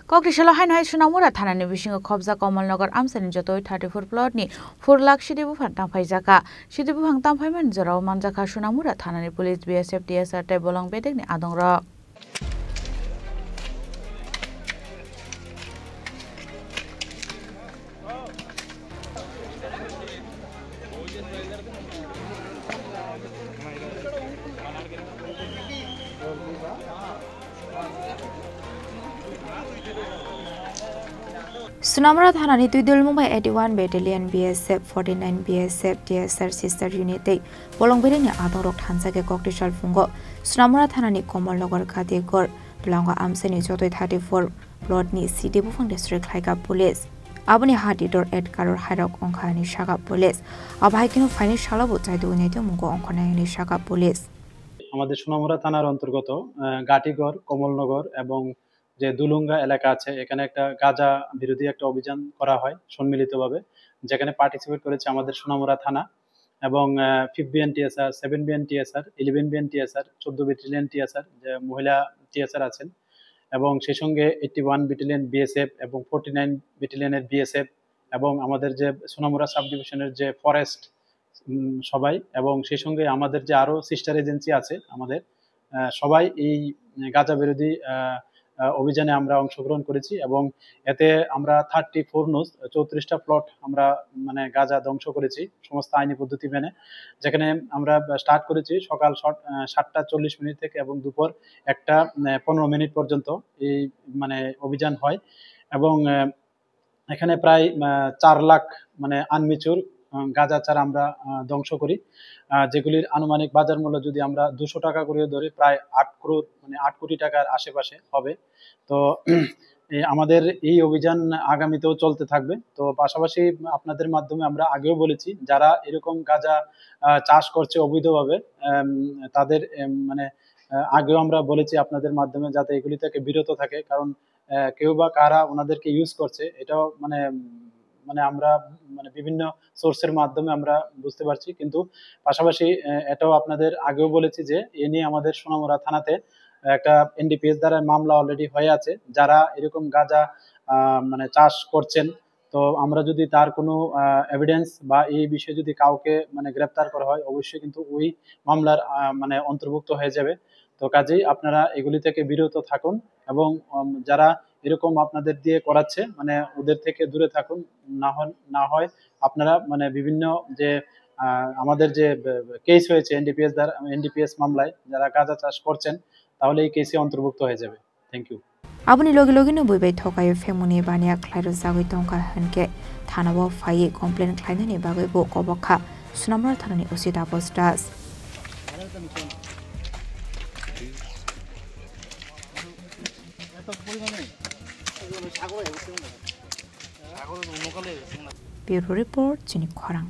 Kokrishala Hainhai Sunamura Thanani Bishingo Khobja Kamalnagar Amsani Jotoi 34 plot ni 4 lakh Sidibu Phantang Phaijaka Sidibu Phangtang Phaiman Jorao Manjaka Sunamura Thanani Police BSF DSR te bolong bedek ni adongra Sunamura Thanani Tuidul Mumbai 81 Battalion BSF 49 BSF DSR Sister Unit bolong bedek ni adongrok thanjake Kokrishal Fungo Sunamura Thanani Kamalnagar Khatigor Blanga Amsani Jotoi 34 plot ni Sidibu Phang District Khaika Police Aboni Hadidor Edgar Hairok Onkhani Shaka Police Abhaikino Faini Shalabu Jaidu Neto Mungo Onkhani Shaka Police আমাদের সোনামুড়া থানার অন্তর্গত গাটিগড় কমলনগর এবং যে দুলুঙ্গা এলাকা আছে এখানে একটা গাঁজা বিরোধী একটা অভিযান করা হয় সম্মিলিতভাবে যেখানে পার্টিসিপেট করেছে আমাদের সোনামুড়া থানা এবং 5 বিএনটিএসআর 7 বিএনটিএসআর 11 বিএনটিএসআর 14 ব্যাটালিয়ন টিএসআর যে মহিলা টিএসআর আছেন এবং সেই সঙ্গে 81 ব্যাটালিয়ন বিএসএফ এবং 49 ব্যাটালিয়নের বিএসএফ এবং আমাদের যে সোনামুড়া সাব ডিভিশনের যে ফরেস্ট সবাই এবং সেই সঙ্গে আমাদের যে আরো সিস্টার এজেন্সি আছে আমাদের সবাই এই গাঁজা বিরোধী অভিযানে আমরা অংশগ্রহণ করেছি এবং এতে আমরা 34 নোজ 34টা প্লট আমরা মানে গাঁজা ধ্বংস করেছি সমস্ত আইনি পদ্ধতি মেনে যেখানে আমরা স্টার্ট করেছি সকাল 7টা 40 মিনিট থেকে এবং দুপুর 1টা 15 মিনিট পর্যন্ত এই মানে অভিযান হয় এবং এখানে প্রায় 4 লাখ মানে আনমিচুর গাঁজা চারা আমরা ধ্বংস করি যেগুলির আনুমানিক বাজার মূল্য যদি আমরা 200 টাকা করে ধরি প্রায় 8 করোড় মানে 8 কোটি টাকার আশেপাশে হবে তো আমাদের এই অভিযান আগামীতেও চলতে থাকবে তো পাশাপাশি আপনাদের মাধ্যমে আমরা আগেও বলেছি যারা এরকম গাঁজা চাষ করছে অবৈধভাবে তাদের মানে আগেও আমরা বলেছি আপনাদের মাধ্যমে যাতে এগুলি থেকে বিরত থাকে কারণ কেউ বা কারা ওনাদেরকে ইউজ করছে এটাও মানে আমরা মানে বিভিন্ন সোর্সের মাধ্যমে আমরা বুঝতে পারছি কিন্তু পাশাপাশি এটাও আপনাদের আগেও বলেছি যে এ নিয়ে আমাদের সোনামুড়া থানাতে একটা এনডিপিএস দ্বারা মামলা অলরেডি হয়ে আছে যারা এরকম গাঁজা মানে চাষ করছেন তো আমরা যদি তার কোনো এভিডেন্স বা এই বিষয়ে যদি কাউকে মানে গ্রেফতার করা হয় অবশ্যই কিন্তু ওই মামলার মানে অন্তর্ভুক্ত হয়ে যাবে তো কাজেই আপনারা এগুলি থেকে বিরত থাকুন এবং যারা এরকম আপনাদের দিয়ে করাচ্ছে মানে ওদের থেকে দূরে থাকুন না হয় আপনারা মানে বিভিন্ন যে আমাদের যে কেস হয়েছে এনডিপিএস মামলায় যারা গাঁজা চাষ করছেন তাহলে এই কেসে অন্তর্ভুক্ত হয়ে যাবে thank you Abuni logi logi no buibai thokayo femuni bania khlairo jagoi tongka hanke thanabo phai complain khlainani bagai bo kobakha Sunamura thanani usita postas Bureau report Chini Khorang